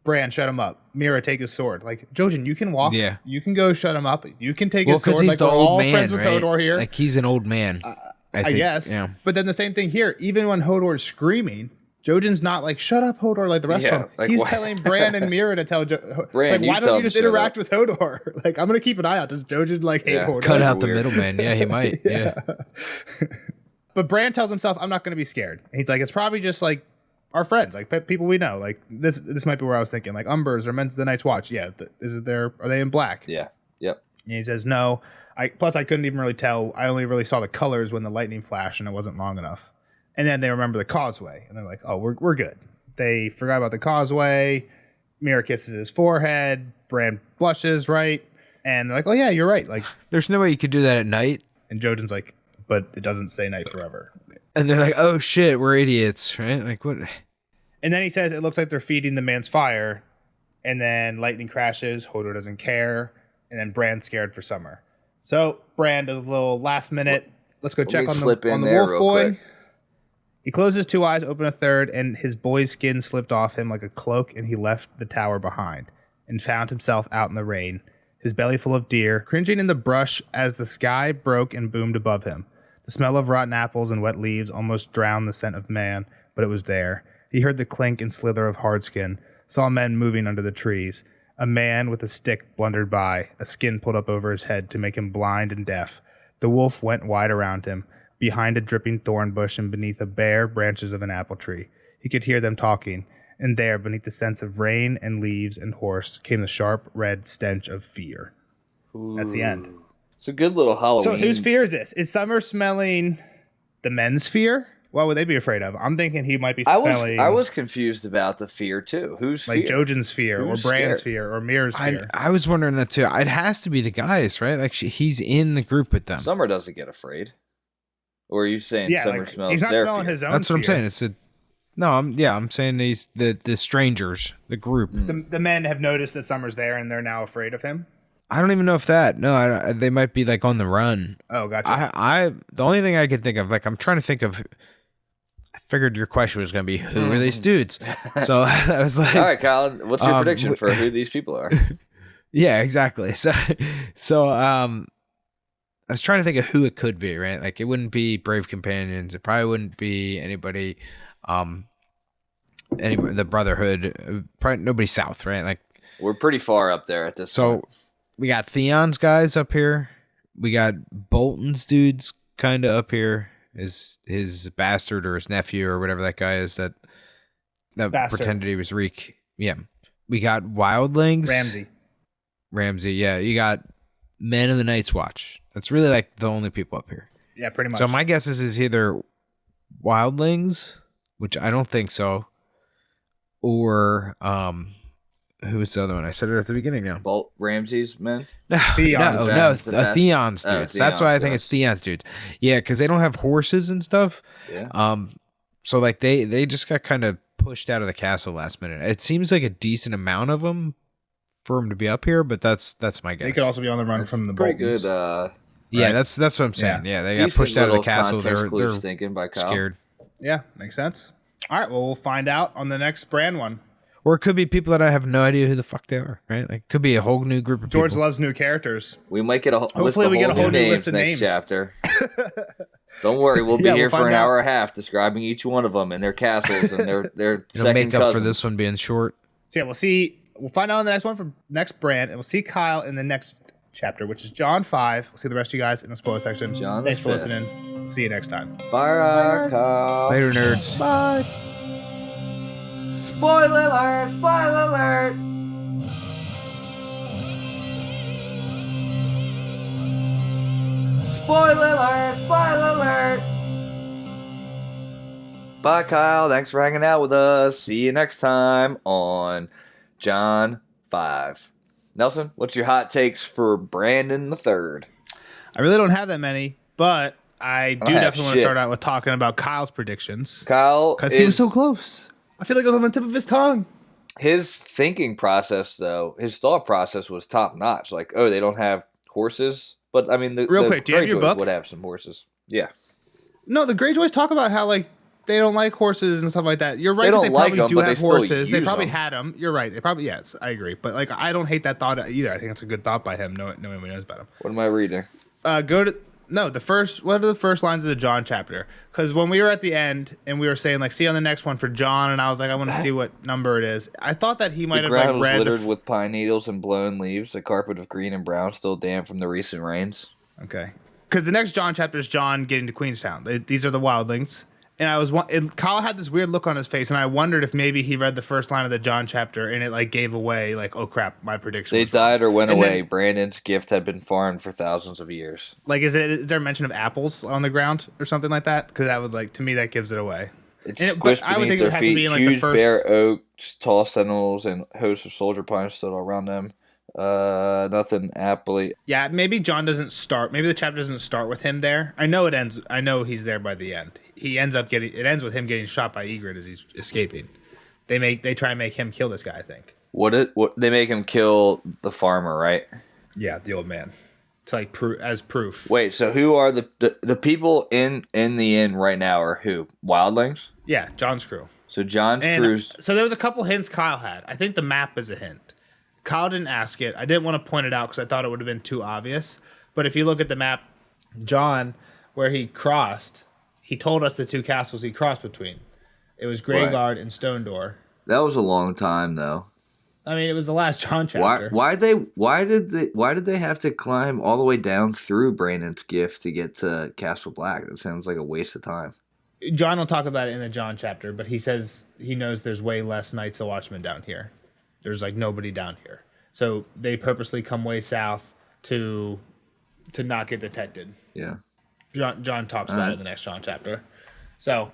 Bran, shut him up. Mira, take his sword. Like, Jojen, you can walk. Yeah. You can go shut him up. You can take well, his sword. because he's Like, the we're old all man, friends with right? Hodor here. Like, he's an old man. I think, guess. Yeah. But then the same thing here. Even when Hodor's screaming, Jojen's not like, shut up, Hodor, like the rest of them. like, He's why? telling Bran and Mira to tell Bran, like, you why tell don't you him just shut interact up. with Hodor? Like, I'm going to keep an eye out. Does Jojen like hate Hodor? Cut out Weird. the middleman. Yeah, he might. Yeah. But Bran tells himself, I'm not going to be scared. And he's like, it's probably just like our friends, like people we know. Like this might be where I was thinking, like Umbers or Men of the Night's Watch. Yeah. Are they in black? Yeah. Yep. And he says, no. Plus I couldn't even really tell. I only really saw the colors when the lightning flashed and it wasn't long enough. And then they remember the causeway and they're like, oh, we're good. They forgot about the causeway. Mira kisses his forehead. Bran blushes, right? And they're like, oh, yeah, you're right. Like, There's no way you could do that at night. and Jojen's like, but it doesn't say night forever. And they're like, oh shit, we're idiots, right? Like what? And then he says it looks like they're feeding the man's fire. And then lightning crashes. Hodor doesn't care. And then Bran's scared for Summer. So Bran does a little last minute. Let's go check on the wolf boy. Quick. He closed his 2 eyes, opened a third, and his boy's skin slipped off him like a cloak, and he left the tower behind and found himself out in the rain, his belly full of deer, cringing in the brush as the sky broke and boomed above him. The smell of rotten apples and wet leaves almost drowned the scent of man, but it was there. He heard the clink and slither of hard skin, saw men moving under the trees. A man with a stick blundered by, a skin pulled up over his head to make him blind and deaf. The wolf went wide around him, behind a dripping thorn bush and beneath the bare branches of an apple tree. He could hear them talking, and there, beneath the scents of rain and leaves and horse, came the sharp red stench of fear. Ooh. That's the end. It's a good little Halloween. So whose fear is this? Is Summer smelling the men's fear? What would they be afraid of? I'm thinking he might be smelling... I was confused about the fear, too. Who's like fear? Jojen's fear, Who's or Bran's scared? fear, or Mira's fear. I was wondering that too. It has to be the guys, right? Like he's in the group with them. Summer doesn't get afraid. Or are you saying Yeah, Summer like, smells he's not their smelling fear? his own That's what I'm fear. saying. It's a no. I'm saying he's the strangers, the group. The men have noticed that Summer's there, and they're now afraid of him. I don't even know if that. No, they might be like on the run. Oh, gotcha. I the only thing I could think of, like I'm trying to think of. I figured your question was going to be who are these dudes. So I was like, all right, Colin, what's your prediction for who these people are? Yeah, exactly. So I was trying to think of who it could be, right? Like it wouldn't be Brave Companions. It probably wouldn't be anybody, the Brotherhood. Probably nobody South, right? Like We're pretty far up there at this point. We got Theon's guys up here. We got Bolton's dudes kind of up here. His bastard or his nephew or whatever that guy is that Bastard. pretended he was Reek. Yeah. We got Wildlings. Ramsay, yeah. You got Men of the Night's Watch. That's really like the only people up here. Yeah, pretty much. So my guess is either Wildlings, which I don't think so, or who was the other one? I said it at the beginning now. Bolt Ramsey's men? Theon's. Theon's dudes. That's why I think it's Theon's dudes. Yeah, because they don't have horses and stuff. Yeah. So like they just got kind of pushed out of the castle last minute. It seems like a decent amount of them for them to be up here, but that's my guess. They could also be on the run from the pretty Boltons. good. Yeah, right? that's what I'm saying. Yeah, they got Decent pushed out of the little castle. context They're clues thinking by Kyle. scared. Yeah, makes sense. All right, well, we'll find out on the next Bran one. Or it could be people that I have no idea who the fuck they are, right? Like, it could be a whole new group of George people. loves new characters. We might get a Hopefully we get a whole new names list of next names. chapter. Don't worry, we'll be Yeah, here we'll for an find hour and a half describing each one of them and their castles and their It'll second make up cousins. for this one being short. So yeah, we'll find out on the next one for next Bran, and we'll see Kyle in the next chapter, which is John 5. We'll see the rest of you guys in the spoiler section. John Thanks for the 5th. listening. See you next time. Bye, Kyle. Later, nerds. Bye. Spoiler alert! Spoiler alert! Spoiler alert! Spoiler alert! Bye, Kyle. Thanks for hanging out with us. See you next time on John 5. Nelson, what's your hot takes for Brandon the Third? I really don't have that many, but I do have definitely want to shit. start out with talking about Kyle's predictions. Kyle, Because he was so close. I feel like it was on the tip of his tongue. his thinking process, though, his thought process was top notch. Like, oh, they don't have horses, but I mean, Real quick, do you have your Greyjoys book? would have some horses. Yeah, No, the Greyjoys talk about how like they don't like horses and stuff like that. You're right. They that don't they like probably them, do but they have still horses. They use probably them. had them. You're right. They probably yes, I agree. But like I don't hate that thought either. I think it's a good thought by him. No one knows about him. what am I reading? Go to what are the first lines of the John chapter? Because when we were at the end and we were saying like, see you on the next one for John, and I was like, I want to see what number it is. I thought that he might The have ground like was read. littered with pine needles and blown leaves, a carpet of green and brown still damp from the recent rains. Okay. Because the next John chapter is John getting to Queenstown. These are the wildlings. And Kyle had this weird look on his face, and I wondered if maybe he read the first line of the John chapter and it like gave away like, oh crap, my prediction. They was wrong. died or went And away. then- Brandon's gift had been farmed for thousands of years. Like, is there a mention of apples on the ground or something like that? Because that would like to me that gives it away. It's But squished I would beneath think it their would have to be feet. in, like, the Huge first. bare oaks, tall sentinels, and hosts of soldier pines stood all around them. Nothing aptly. Yeah, maybe John doesn't start. Maybe the chapter doesn't start with him there. I know it ends. I know he's there by the end. He ends up getting. It ends with him getting shot by Ygritte as he's escaping. They try and make him kill this guy, I think. What they make him kill the farmer, right? Yeah, the old man. To like as proof. Wait, so who are the people in the inn right now are who? Wildlings? Yeah, John's crew. So John's And crew's so there was a couple hints Kyle had. I think the map is a hint. Kyle didn't ask it. I didn't want to point it out because I thought it would have been too obvious. But if you look at the map, John, where he crossed, he told us the two castles he crossed between. It was Greyguard and Stone Door. that was a long time though. I mean, it was the last John chapter. Why did they have to climb all the way down through Brandon's gift to get to Castle Black? That sounds like a waste of time. John will talk about it in the John chapter, but he says he knows there's way less Knights of Watchmen down here. There's like nobody down here. So they purposely come way south to not get detected. Yeah. John talks about it in the next John chapter. So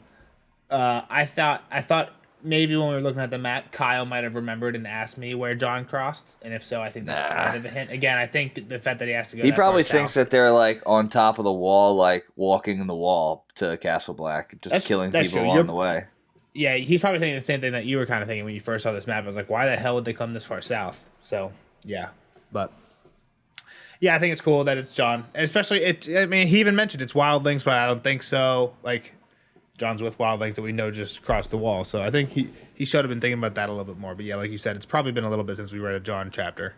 I thought maybe when we were looking at the map, Kyle might have remembered and asked me where John crossed, and if so, I think that's kind of a hint. Again, I think the fact that he has to go. He probably far thinks south, that they're like on top of the wall, like walking the wall to Castle Black, just killing that's people true. along the way. Yeah, he's probably thinking the same thing that you were kind of thinking when you first saw this map. I was like, why the hell would they come this far south? So yeah, but yeah, I think it's cool that it's John, and especially I mean, he even mentioned it's wildlings, but I don't think so. Like, John's with wildlings that we know just crossed the wall, so I think he should have been thinking about that a little bit more. But yeah, like you said, it's probably been a little bit since we read a John chapter.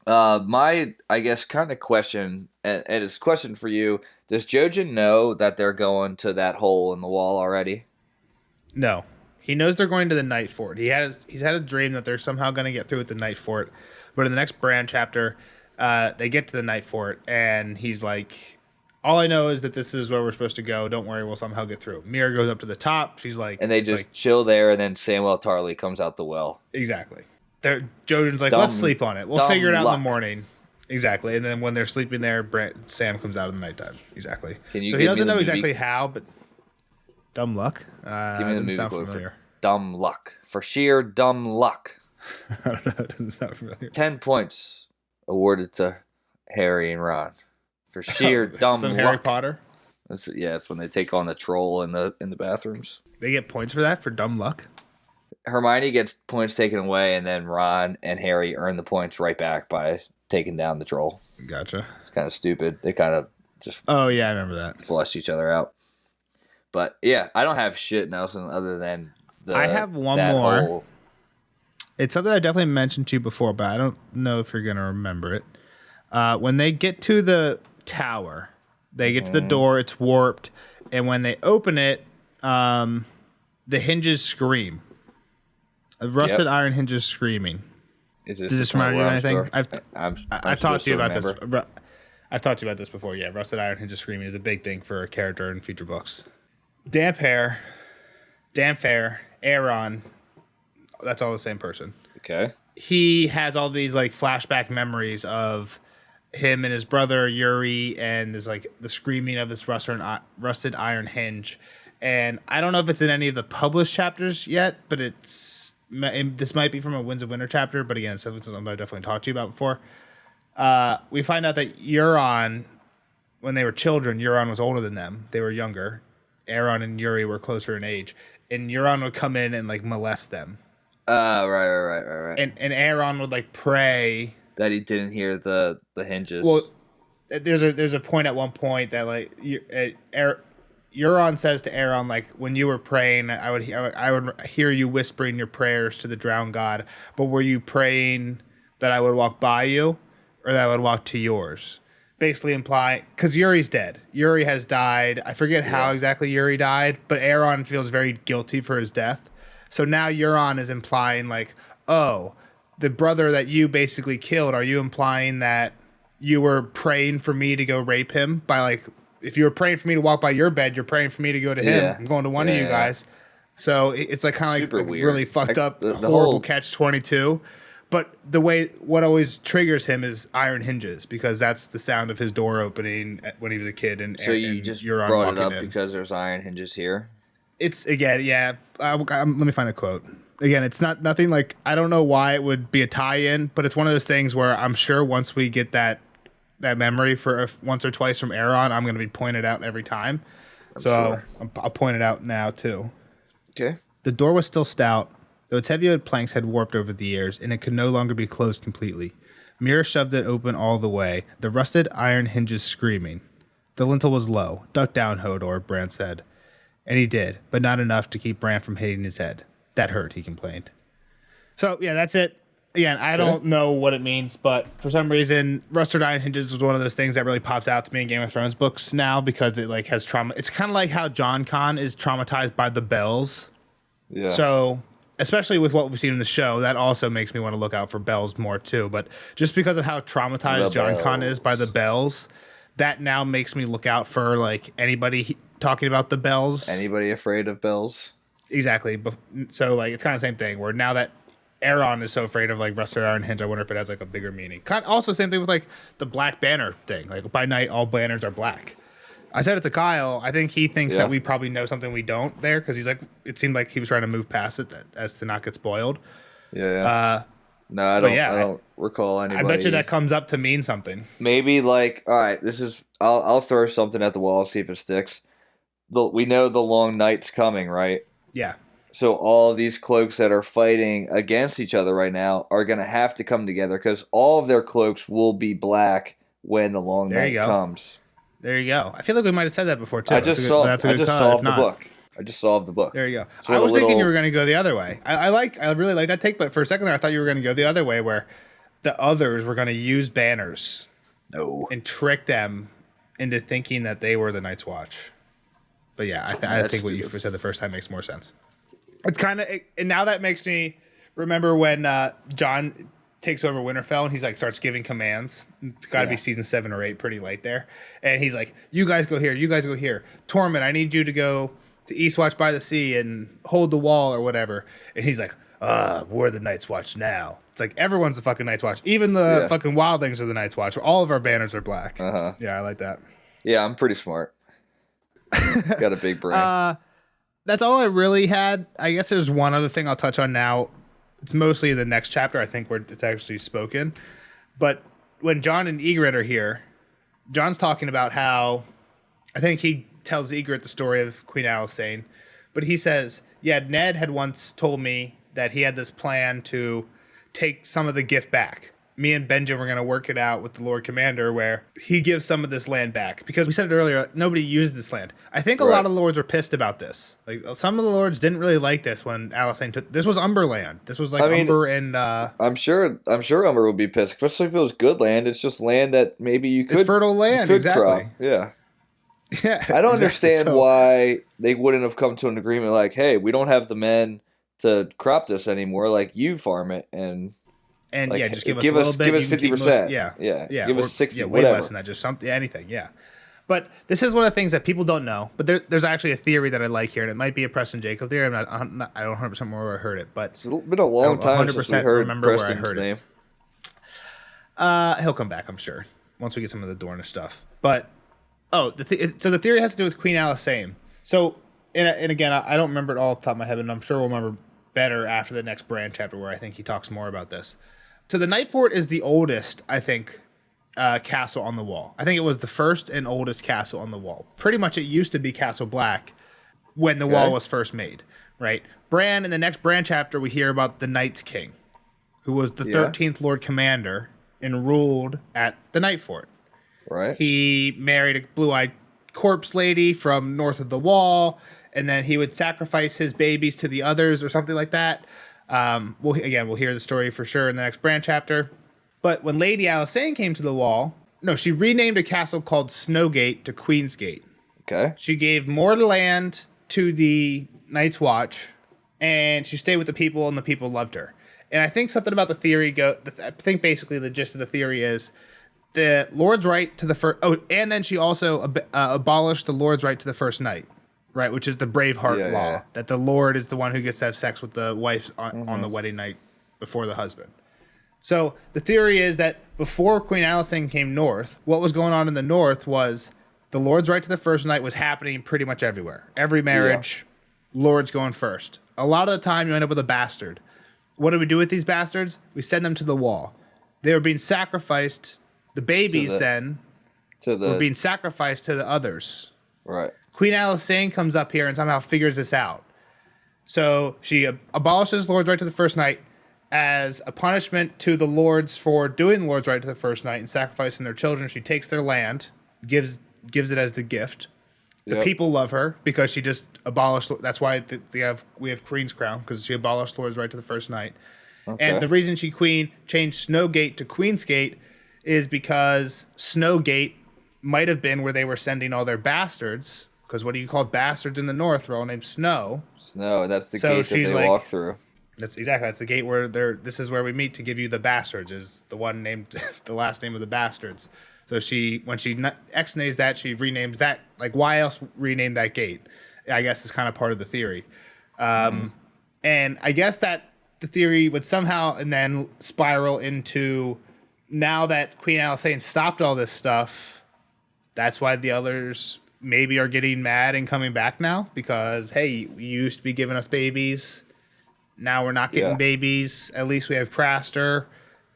My, I guess, kind of question, and it's a question for you. Does jraijin know that they're going to that hole in the wall already? No, he knows they're going to the Night Fort. He's had a dream that they're somehow going to get through with the Night Fort, but in the next Bran chapter, they get to the Night Fort, and he's like, all I know is that this is where we're supposed to go. Don't worry, we'll somehow get through. Mira goes up to the top. She's like... And they just chill there, and then Samwell Tarly comes out the well. Exactly. Jojin's like, let's sleep on it. We'll figure it out in the morning. Exactly. And then when they're sleeping there, Sam comes out in the nighttime. Exactly. Can you so he doesn't know exactly how, but... Dumb luck? Give me the movie quote familiar. for dumb luck. For sheer dumb luck. I don't know. It doesn't sound familiar. 10 points awarded to Harry and Ron. For sheer dumb luck. Harry Potter? It's when they take on the troll in the bathrooms. They get points for that, for dumb luck? Hermione gets points taken away, and then Ron and Harry earn the points right back by taking down the troll. Gotcha. It's kind of stupid. They kind of just Oh, yeah, I remember that. flush each other out. But, yeah, I don't have shit, Nelson, other than I have one more. It's something I definitely mentioned to you before, but I don't know if you're going to remember it. When they get to the tower, they get to the door, it's warped, and when they open it, the hinges scream. Rusted iron hinges screaming. Does this remind you of anything? I've talked to you about remember. this. I've talked to you about this before. Yeah, rusted iron hinges screaming is a big thing for a character in future books. Damp hair, Aaron. That's all the same person. Okay. He has all these like flashback memories of him and his brother Yuri, and there's like the screaming of this rusted iron hinge. And I don't know if it's in any of the published chapters yet, but this might be from a Winds of Winter chapter. But again, it's something I've definitely talked to you about before. We find out that Euron, when they were children, Euron was older than them. They were younger. Aaron and Yuri were closer in age, and Euron would come in and like molest them. Right. And Aaron would like pray that he didn't hear the hinges. Well, there's a point at one point that like Euron says to Aaron, like, when you were praying, I would hear you whispering your prayers to the drowned god, but were you praying that I would walk by you or that I would walk to yours? Basically implying, because Yuri's dead. Yuri has died. I forget how exactly Yuri died, but Aaron feels very guilty for his death. So now Euron is implying like, oh, the brother that you basically killed, are you implying that you were praying for me to go rape him? By like, if you were praying for me to walk by your bed, you're praying for me to go to him. Yeah. I'm going to one of you guys. So it's like kind of like weird. really fucked up, the horrible whole catch-22. But what always triggers him is iron hinges, because that's the sound of his door opening when he was a kid. And so you just Euron brought it up in. because there's iron hinges here. It's again, yeah. Let me find the quote. Again, it's nothing like, I don't know why it would be a tie-in, but it's one of those things where I'm sure once we get that memory for once or twice from Aaron, I'm going to be pointed out every time. I'll point it out now too. Okay. The door was still stout, though its heavy wood planks had warped over the years, and it could no longer be closed completely. Mira shoved it open all the way, the rusted iron hinges screaming. The lintel was low. Duck down, Hodor, Bran said. And he did, but not enough to keep Bran from hitting his head. That hurt, he complained. So, yeah, that's it. Again, I don't know what it means, but for some reason, rusted iron hinges is one of those things that really pops out to me in Game of Thrones books now because it like has trauma. It's kind of like how Jon Con is traumatized by the bells. Yeah. So, especially with what we've seen in the show, that also makes me want to look out for bells more too. But just because of how traumatized Jon Con is by the bells, that now makes me look out for like anybody talking about the bells. Anybody afraid of bells? Exactly. So like it's kind of the same thing where now that Aaron is so afraid of like rusted iron hinge, I wonder if it has like a bigger meaning. Also same thing with like the black banner thing. Like by night, all banners are black. I said it to Kyle. I think he thinks that we probably know something we don't there because he's like, it seemed like he was trying to move past it as to not get spoiled. Yeah. No, I don't recall anybody. I bet you that comes up to mean something. Maybe like, all right, I'll throw something at the wall, see if it sticks. We know the long night's coming, right? Yeah. So all of these cloaks that are fighting against each other right now are going to have to come together because all of their cloaks will be black when the long night comes. There you go. I feel like we might have said that before too. I just solved the book. I just solved the book. There you go. I was thinking you were going to go the other way. I really like that take, but for a second there, I thought you were going to go the other way, where the others were going to use banners, and trick them into thinking that they were the Night's Watch. But yeah, I think what you said the first time makes more sense. It's kind of, and now that makes me remember when Jon takes over Winterfell and he's like starts giving commands. It's got to be season 7 or 8, pretty late there. And he's like, "You guys go here. You guys go here. Tormund, I need you to go to Eastwatch by the Sea and hold the wall or whatever." And he's like, "We're the Night's Watch now." It's like everyone's the fucking Night's Watch. Even the fucking wildlings are the Night's Watch. All of our banners are black. Yeah, I like that. Yeah, I'm pretty smart. Got a big brain. That's all I really had. I guess there's one other thing I'll touch on now. It's mostly in the next chapter, I think, where it's actually spoken. But when Jon and Ygritte are here, Jon's talking about how, I think he tells Ygritte the story of Queen Alysanne, but he says, yeah, Ned had once told me that he had this plan to take some of the gift back. Me and Benjen were going to work it out with the Lord Commander where he gives some of this land back. Because we said it earlier, nobody used this land. I think a lot of lords are pissed about this. Like some of the lords didn't really like this when Alysanne took... This was Umber land. This was like Umber and... I'm sure Umber would be pissed, especially if it was good land. It's just land that maybe you could... It's fertile land, exactly. Crop. Yeah. Yeah, I don't understand why they wouldn't have come to an agreement like, hey, we don't have the men to crop this anymore. Like, you farm it and like, just give us a little bit. Give us 50%. Yeah. Give us 60%. Yeah, way less than that. Just something, anything. Yeah. But this is one of the things that people don't know. But there's actually a theory that I like here, and it might be a Preston Jacob theory. I don't 100% remember where I heard it, but it's been a long time since we heard Preston's name. He'll come back, I'm sure, once we get some of the Dornish stuff. But so the theory has to do with Queen Alysanne. So and again, I don't remember it all off the top of my head, and I'm sure we'll remember better after the next Bran chapter, where I think he talks more about this. So the Night Fort is the oldest, I think, castle on the wall. I think it was the first and oldest castle on the wall. Pretty much it used to be Castle Black when the wall was first made, right? Bran, in the next Bran chapter, we hear about the Night's King, who was the 13th Lord Commander and ruled at the Night Fort. Right. He married a blue-eyed corpse lady from north of the wall, and then he would sacrifice his babies to the others or something like that. We'll hear the story for sure in the next Bran chapter. But when Lady Alysanne came to the wall, she renamed a castle called Snowgate to Queen's Gate. Okay. She gave more land to the Night's Watch, and she stayed with the people, and the people loved her. And I think something about the theory I think basically the gist of the theory is the Lord's right to the first... Oh, and then she also abolished the Lord's right to the first night. Right, which is the Braveheart law, that the Lord is the one who gets to have sex with the wife on the wedding night before the husband. So the theory is that before Queen Alysanne came north, what was going on in the north was the Lord's right to the first night was happening pretty much everywhere. Every marriage, Lord's going first. A lot of the time, you end up with a bastard. What do we do with these bastards? We send them to the wall. They were being sacrificed. The babies were being sacrificed to the others. Right. Queen Alysanne comes up here and somehow figures this out. So she abolishes Lord's right to the first night as a punishment to the lords for doing Lord's right to the first night and sacrificing their children. She takes their land, gives it as the gift. The people love her because she just abolished. That's why we have Queen's Crown, because she abolished Lord's right to the first night. Okay. And the reason she changed Snowgate to Queen's Gate is because Snowgate might have been where they were sending all their bastards. Because what do you call bastards in the north? They're all named Snow. Snow. That's the gate that they walk through. That's the gate where this is where we meet to give you the bastards. Is the one named the last name of the bastards. So when she ex-nays that, she renames that. Like, why else rename that gate? I guess is kind of part of the theory. And I guess that the theory would somehow and then spiral into, now that Queen Alysanne stopped all this stuff, that's why the others maybe are getting mad and coming back now, because, hey, you used to be giving us babies. Now we're not getting babies. At least we have Craster.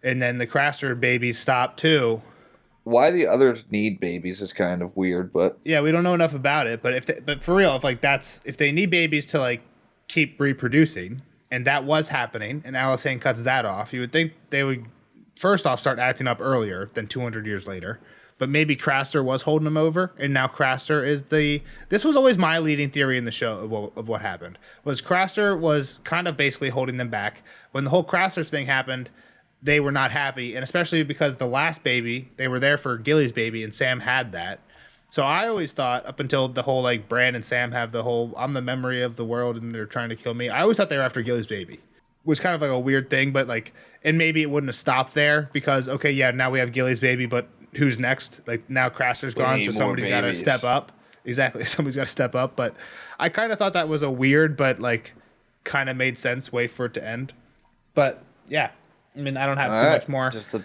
And then the Craster babies stopped too. Why the others need babies is kind of weird, but yeah, we don't know enough about it. But for real, if they need babies to like keep reproducing, and that was happening, and Alysanne cuts that off, you would think they would first off start acting up earlier than 200 years later. But maybe Craster was holding them over, and now Craster is this was always my leading theory in the show of what happened, was Craster was kind of basically holding them back. When the whole Craster thing happened, they were not happy, and especially because the last baby, they were there for Gilly's baby, and Sam had that. So I always thought, up until the whole, like, Bran and Sam have the whole, I'm the memory of the world, and they're trying to kill me, I always thought they were after Gilly's baby. It was kind of like a weird thing, but, like, and maybe it wouldn't have stopped there, because, okay, yeah, now we have Gilly's baby, but who's next? Like, now Craster's gone, so somebody's got to step up. Exactly, somebody's got to step up, but I kind of thought that was a weird, but, like, kind of made sense way for it to end. But, yeah. I mean, I don't have too much more. Just a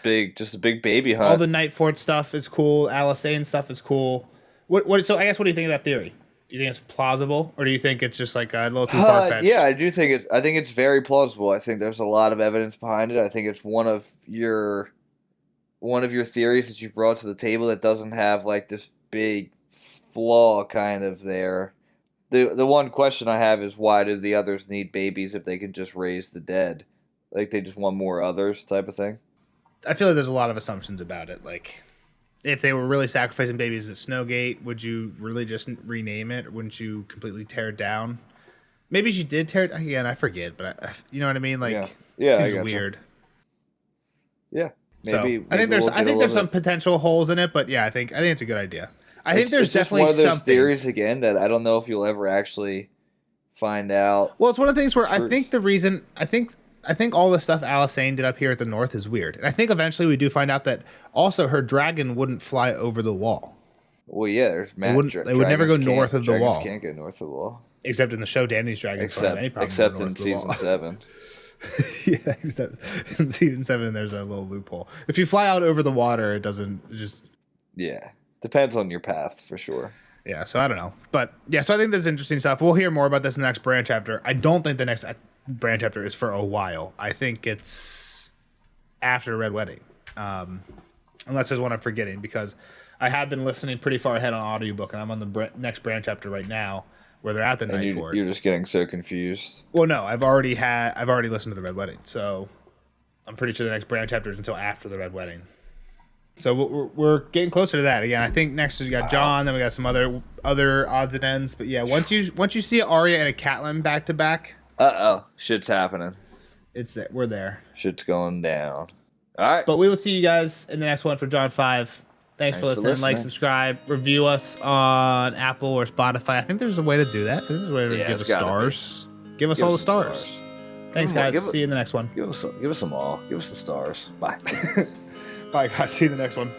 big baby hunt. All the Night Fort stuff is cool. Alysanne stuff is cool. So I guess, what do you think of that theory? Do you think it's plausible, or do you think it's just like a little too far fetched? Yeah, I think it's very plausible. I think there's a lot of evidence behind it. I think it's one of your theories that you've brought to the table that doesn't have like this big flaw kind of there. The one question I have is, why do the others need babies if they can just raise the dead? Like, they just want more others type of thing? I feel like there's a lot of assumptions about it. Like, if they were really sacrificing babies at Snowgate, would you really just rename it? Or wouldn't you completely tear it down? Maybe she did tear it down. Again, I forget. But you know what I mean? Like, yeah, it seems weird. Yeah. Maybe I think there's some potential holes in it. But yeah, I think it's a good idea. I think there's definitely one of those something. Theories, again, that I don't know if you'll ever actually find out. Well, it's one of the things where I think the reason... I think all the stuff Alysanne did up here at the north is weird. And I think eventually we do find out that also her dragon wouldn't fly over the wall. Well, yeah, there's They would never go north of the wall. Can't go north of the wall. Except in the show, Danny's dragon. Except in season 7. Yeah, in season 7, there's a little loophole. If you fly out over the water, it doesn't just... Yeah, depends on your path, for sure. Yeah, so I don't know. But, yeah, so I think there's interesting stuff. We'll hear more about this in the next Bran chapter. I don't think the next Bran chapter is for a while. I think it's after Red Wedding. Unless there's one I'm forgetting, because I have been listening pretty far ahead on audiobook, and I'm on the next Bran chapter right now, where they're at the Night Fort. You're just getting so confused. Well, no, I've already listened to the Red Wedding, so I'm pretty sure the next Bran chapter is until after the Red Wedding. So we're getting closer to that. Again, I think next we got Jon, then we got some other odds and ends. But yeah, once you see Arya and a Catelyn back to back, shit's happening. It's that we're there. Shit's going down. All right. But we will see you guys in the next one for Jon 5. Thanks for listening. Like, subscribe, review us on Apple or Spotify. I think there's a way to do that. I think there's a way to give us stars. Give us all the stars. Thanks, guys. See you in the next one. Give us them all. Give us the stars. Bye. Bye, guys. See you in the next one.